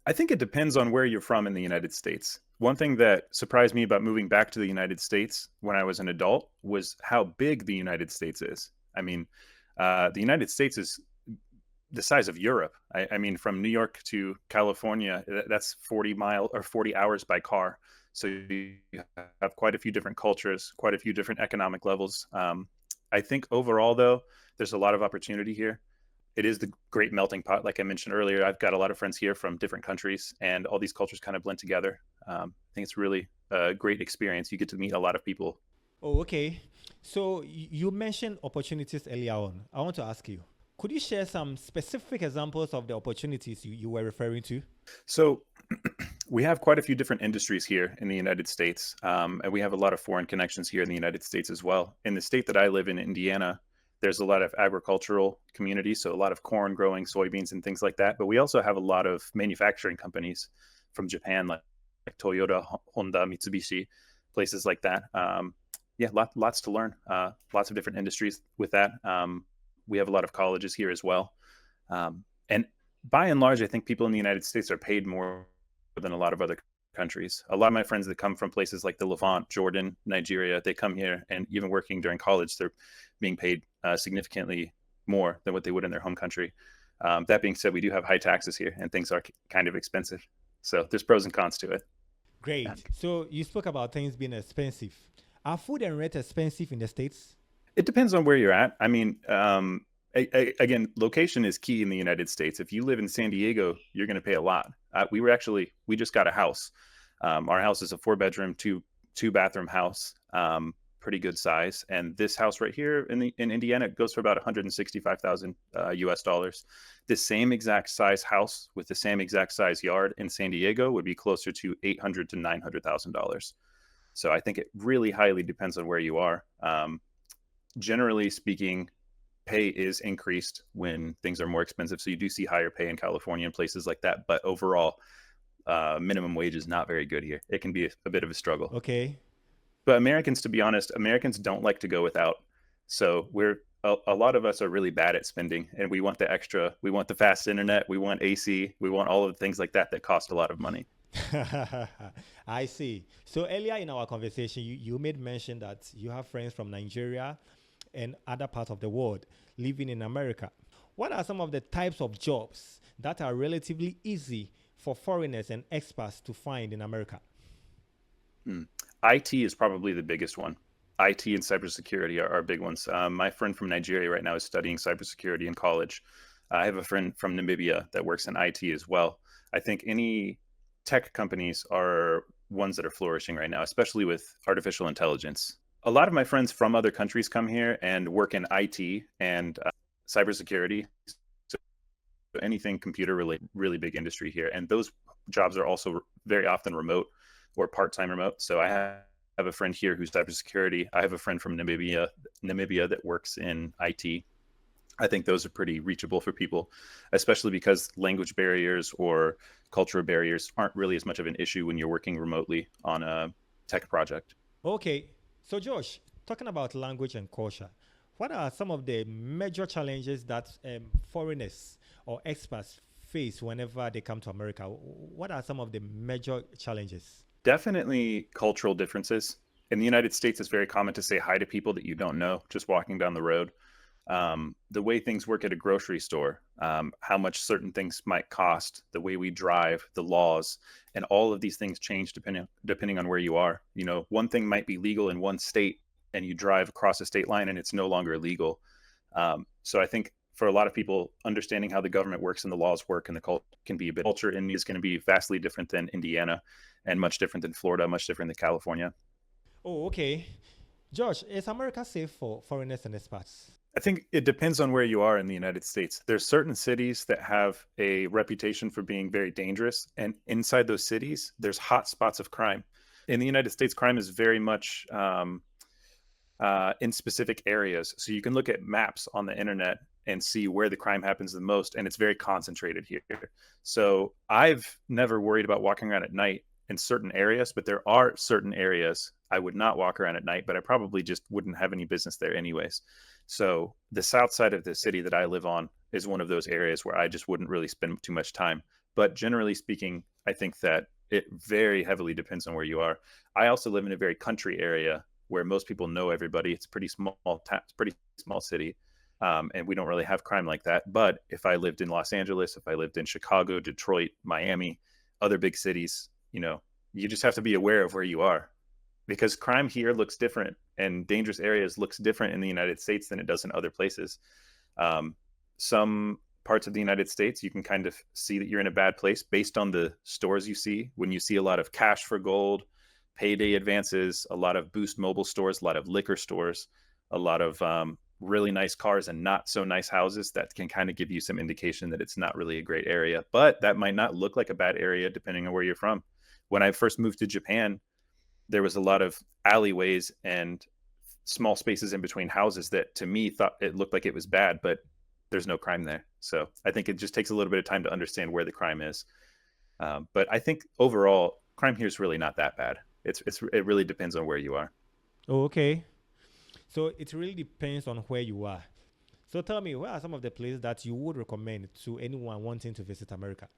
I think it depends on where you're from in the United States. One thing that surprised me about moving back to the United States when I was an adult was how big the United States is. I mean, the United States is the size of Europe. I mean, from New York to California, that's 40 mile or 40 hours by car. So you have quite a few different cultures, quite a few different economic levels. I think overall, though, there's a lot of opportunity here. It is the great melting pot. Like I mentioned earlier, I've got a lot of friends here from different countries, and all these cultures kind of blend together. I think it's really a great experience. You get to meet a lot of people. Oh, okay. So you mentioned opportunities earlier on. I want to ask you, could you share some specific examples of the opportunities you were referring to? So we have quite a few different industries here in the United States, and we have a lot of foreign connections here in the United States as well. In the state that I live in, Indiana, there's a lot of agricultural communities, so a lot of corn growing, soybeans, and things like that. But we also have a lot of manufacturing companies from Japan, like Toyota, Honda, Mitsubishi, places like that. Yeah, lots to learn. Lots of different industries with that. We have a lot of colleges here as well, and by and large, I think people in the United States are paid more than a lot of other countries. A lot of my friends that come from places like the Levant, Jordan, Nigeria, they come here, and even working during college, they're being paid significantly more than what they would in their home country. That being said, we do have high taxes here, and things are kind of expensive. So there's pros and cons to it. Yeah. Great. So you spoke about things being expensive. Are food and rent expensive in the States? It depends on where you're at. I mean, again, location is key in the United States. If you live in San Diego, you're going to pay a lot. We just got a house. Our house is a 4 bedroom, two bathroom house, pretty good size. And this house right here in Indiana goes for about 165,000 US dollars. The same exact size house with the same exact size yard in San Diego would be closer to 800 to $900,000. So I think it really highly depends on where you are. Generally speaking, pay is increased when things are more expensive. So you do see higher pay in California and places like that. But overall, minimum wage is not very good here. It can be a bit of a struggle. Okay. But Americans, to be honest, Americans don't like to go without. So a lot of us are really bad at spending, and we want the extra. We want the fast internet. We want AC. We want all of the things like that that cost a lot of money. I see. So earlier in our conversation, you made mention that you have friends from Nigeria and other parts of the world living in America. What are some of the types of jobs that are relatively easy for foreigners and expats to find in America? Hmm. IT is probably the biggest one. IT and cybersecurity are big ones. My friend from Nigeria right now is studying cybersecurity in college. I have a friend from Namibia that works in IT as well. I think any tech companies are ones that are flourishing right now, especially with artificial intelligence. A lot of my friends from other countries come here and work in IT and cybersecurity. So anything computer related, really big industry here. And those jobs are also very often remote or part-time remote. So I have a friend here who's cybersecurity. I have a friend from Namibia that works in IT. I think those are pretty reachable for people, especially because language barriers or cultural barriers aren't really as much of an issue when you're working remotely on a tech project. Okay. So, Josh, talking about language and culture, what are some of the major challenges that foreigners or expats face whenever they come to America? What are some of the major challenges? Definitely cultural differences. In the United States, it's very common to say hi to people that you don't know just walking down the road. The way things work at a grocery store, how much certain things might cost, the way we drive, the laws, and all of these things change depending on where you are. You know, one thing might be legal in one state, and you drive across a state line, and it's no longer legal. So I think for a lot of people, understanding how the government works and the laws work and the culture can be a bit. Culture in me is going to be vastly different than Indiana, and much different than Florida, much different than California. Oh, okay. Josh, is America safe for foreigners and expats? I think it depends on where you are in the United States. There's certain cities that have a reputation for being very dangerous, and inside those cities, there's hot spots of crime. In the United States, crime is very much in specific areas. So you can look at maps on the internet and see where the crime happens the most, and it's very concentrated here. So I've never worried about walking around at night in certain areas, but there are certain areas I would not walk around at night, but I probably just wouldn't have any business there anyways. So the south side of the city that I live on is one of those areas where I just wouldn't really spend too much time. But generally speaking, I think that it very heavily depends on where you are. I also live in a very country area where most people know everybody. It's pretty small, it's pretty small city, and we don't really have crime like that. But if I lived in Los Angeles, if I lived in Chicago, Detroit, Miami, other big cities, you just have to be aware of where you are, because crime here looks different and dangerous areas looks different in the United States than it does in other places. Some parts of the United States, you can kind of see that you're in a bad place based on the stores you see. When you see a lot of cash for gold, payday advances, a lot of Boost Mobile stores, a lot of liquor stores, a lot of really nice cars and not so nice houses, that can kind of give you some indication that it's not really a great area. But that might not look like a bad area depending on where you're from. When I first moved to Japan, there was a lot of alleyways and small spaces in between houses that to me thought it looked like it was bad, but there's no crime there. So I think it just takes a little bit of time to understand where the crime is. But I think overall, crime here is really not that bad. It really depends on where you are. Oh, okay. So it really depends on where you are. So tell me, where are some of the places that you would recommend to anyone wanting to visit America?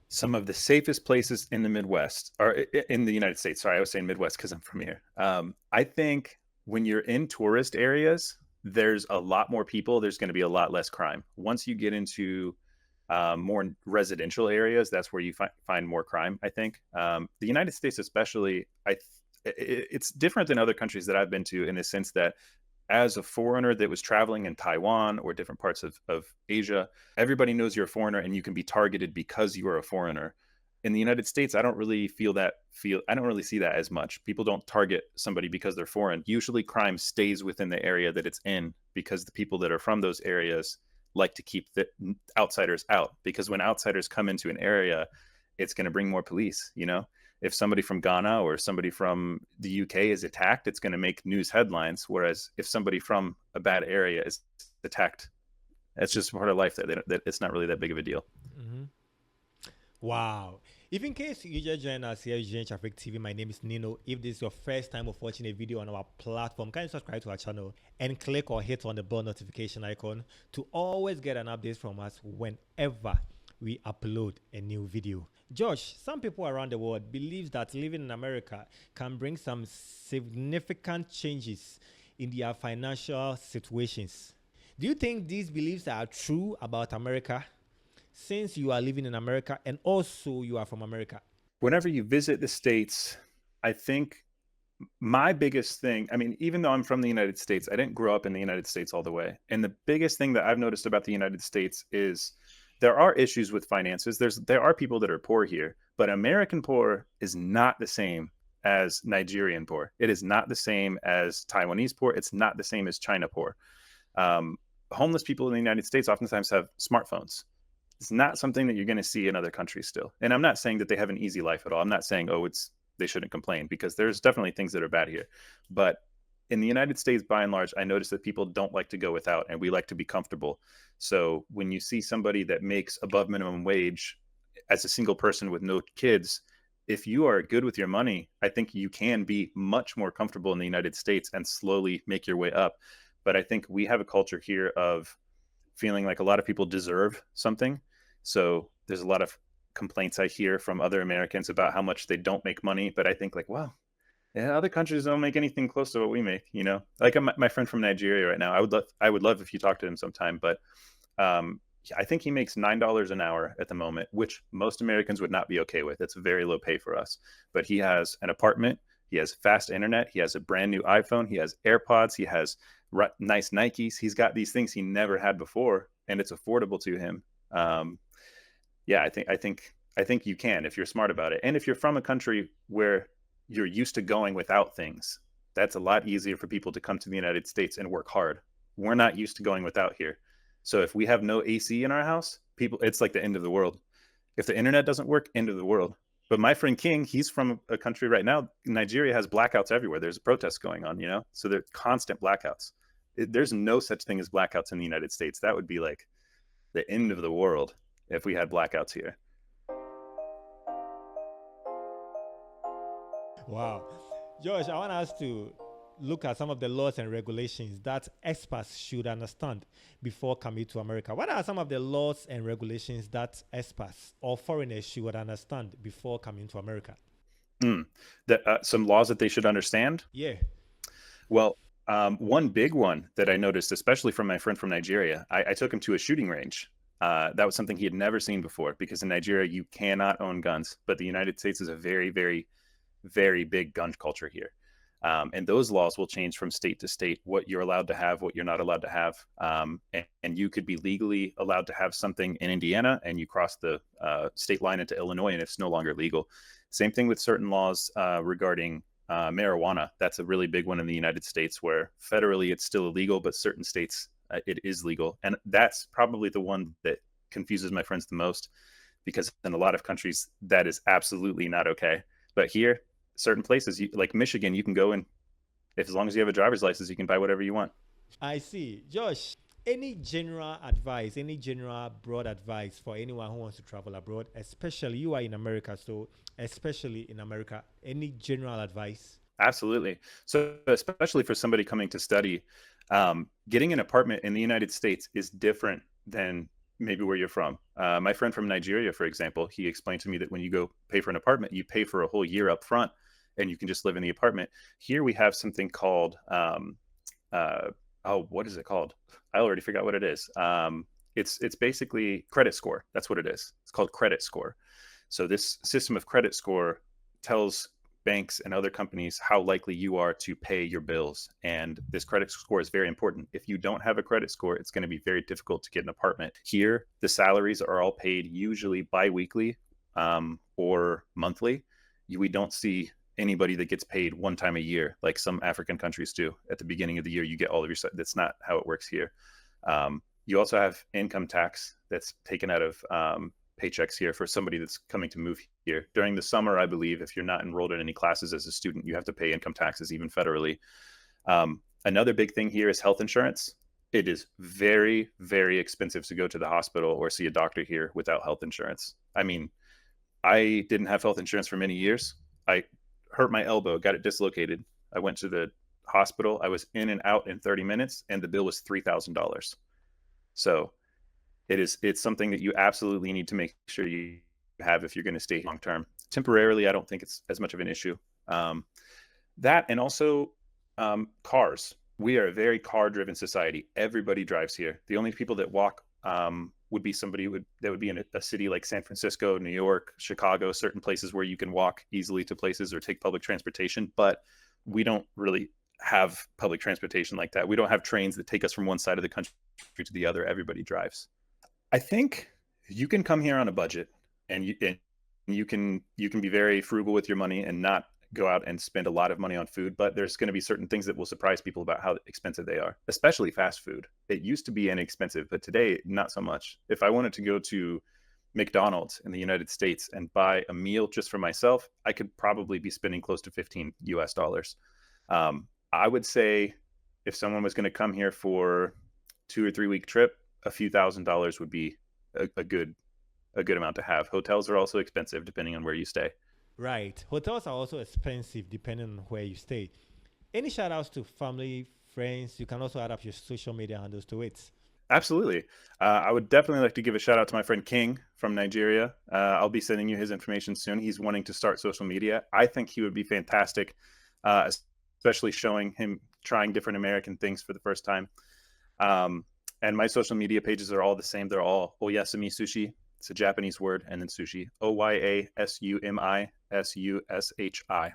Some of the safest places in the Midwest, or in the United States. Sorry, I was saying Midwest because I'm from here. I think when you're in tourist areas, there's a lot more people. There's going to be a lot less crime. Once you get into more residential areas, that's where you find more crime, I think. The United States, especially, it's different than other countries that I've been to in the sense that as a foreigner that was traveling in Taiwan or different parts of Asia, everybody knows you're a foreigner and you can be targeted because you are a foreigner. In the United States, I don't really I don't really see that as much. People don't target somebody because they're foreign. Usually crime stays within the area that it's in because the people that are from those areas like to keep the outsiders out, because when outsiders come into an area, it's going to bring more police, if somebody from Ghana or somebody from the UK is attacked, it's going to make news headlines. Whereas if somebody from a bad area is attacked, that's just part of life. That it's not really that big of a deal. Mm-hmm. Wow. If in case you just join us here, ghafrictv, my name is Nino. If this is your first time of watching a video on our platform, can you subscribe to our channel and click or hit on the bell notification icon to always get an update from us whenever we upload a new video. Josh, some people around the world believe that living in America can bring some significant changes in their financial situations. Do you think these beliefs are true about America, since you are living in America and also you are from America? Whenever you visit the States, I think my biggest thing, I mean, even though I'm from the United States, I didn't grow up in the United States all the way. And the biggest thing that I've noticed about the United States is there are issues with finances. There are people that are poor here, but American poor is not the same as Nigerian poor. It is not the same as Taiwanese poor. It's not the same as China poor. Homeless people in the United States oftentimes have smartphones. It's not something that you're going to see in other countries still. And I'm not saying that they have an easy life at all. I'm not saying, oh, they shouldn't complain, because there's definitely things that are bad here. But in the United States, by and large, I notice that people don't like to go without, and we like to be comfortable. So when you see somebody that makes above minimum wage as a single person with no kids, if you are good with your money, I think you can be much more comfortable in the United States and slowly make your way up. But I think we have a culture here of feeling like a lot of people deserve something. So there's a lot of complaints I hear from other Americans about how much they don't make money. But I think like, wow, yeah, other countries don't make anything close to what we make, Like my friend from Nigeria right now, I would love if you talk to him sometime, but I think he makes $9 an hour at the moment, which most Americans would not be okay with. It's very low pay for us. But he has an apartment, he has fast internet, he has a brand new iPhone, he has AirPods, he has nice Nikes. He's got these things he never had before, and it's affordable to him. Yeah, I think you can if you're smart about it, and if you're from a country where you're used to going without things, that's a lot easier for people to come to the United States and work hard. We're not used to going without here. So if we have no AC in our house, it's like the end of the world. If the internet doesn't work, end of the world. But my friend King, he's from a country right now, Nigeria has blackouts everywhere. There's protests going on, So there's constant blackouts. There's no such thing as blackouts in the United States. That would be like the end of the world if we had blackouts here. Wow. Josh, I want us to look at some of the laws and regulations that expats should understand before coming to America. What are some of the laws and regulations that expats or foreigners should understand before coming to America? Mm. Some laws that they should understand. Yeah. Well, one big one that I noticed, especially from my friend from Nigeria, I took him to a shooting range. That was something he had never seen before because in Nigeria, you cannot own guns. But the United States is a very, very, very big gun culture here. And those laws will change from state to state, what you're allowed to have, what you're not allowed to have. And you could be legally allowed to have something in Indiana and you cross the state line into Illinois and it's no longer legal. Same thing with certain laws regarding marijuana. That's a really big one in the United States where federally it's still illegal, but certain states it is legal. And that's probably the one that confuses my friends the most because in a lot of countries that is absolutely not okay. But here, certain places, like Michigan, you can go and if as long as you have a driver's license, you can buy whatever you want. I see. Josh, any general advice, any general broad advice for anyone who wants to travel abroad, especially you are in America, so especially in America, any general advice? Absolutely. So, especially for somebody coming to study, getting an apartment in the United States is different than maybe where you're from. My friend from Nigeria, for example, he explained to me that when you go pay for an apartment, you pay for a whole year up front and you can just live in the apartment. Here we have something called, oh, what is it called? I already forgot what it is. It's basically credit score. That's what it is. It's called credit score. So this system of credit score tells banks and other companies how likely you are to pay your bills. And this credit score is very important. If you don't have a credit score, it's going to be very difficult to get an apartment. Here, the salaries are all paid usually biweekly or monthly. We don't see anybody that gets paid one time a year like some African countries do. At the beginning of the year, you get all of your stuff. That's not how it works here. You also have income tax that's taken out of paychecks here for somebody that's coming to move here. During the summer, I believe, if you're not enrolled in any classes as a student, you have to pay income taxes, even federally. Another big thing here is health insurance. It is very, very expensive to go to the hospital or see a doctor here without health insurance. I mean, I didn't have health insurance for many years. I hurt my elbow, got it dislocated. I went to the hospital. I was in and out in 30 minutes, and the bill was $3,000. So it's something that you absolutely need to make sure you have if you're going to stay long term. Temporarily, I don't think it's as much of an issue. That and also cars. We are a very car-driven society. Everybody drives here. The only people that walk would be somebody that would be in a city like San Francisco, New York, Chicago, certain places where you can walk easily to places or take public transportation. But we don't really have public transportation like that. We don't have trains that take us from one side of the country to the other. Everybody drives. I think you can come here on a budget and you can be very frugal with your money and not go out and spend a lot of money on food, but there's going to be certain things that will surprise people about how expensive they are, especially fast food. It used to be inexpensive, but today not so much. If I wanted to go to McDonald's in the United States and buy a meal just for myself, I could probably be spending close to 15 US dollars. I would say if someone was going to come here for 2 or 3 week trip, a few $1,000s would be a good amount to have. Hotels are also expensive depending on where you stay. Right. Hotels are also expensive depending on where you stay. Any shout outs to family, friends? You can also add up your social media handles to it. Absolutely. I would definitely like to give a shout out to my friend King from Nigeria. I'll be sending you his information soon. He's wanting to start social media. I think he would be fantastic, especially showing him trying different American things for the first time. And my social media pages are all the same. They're all Oyasumi Sushi. It's a Japanese word, and then sushi. OYASUMI SUSHI.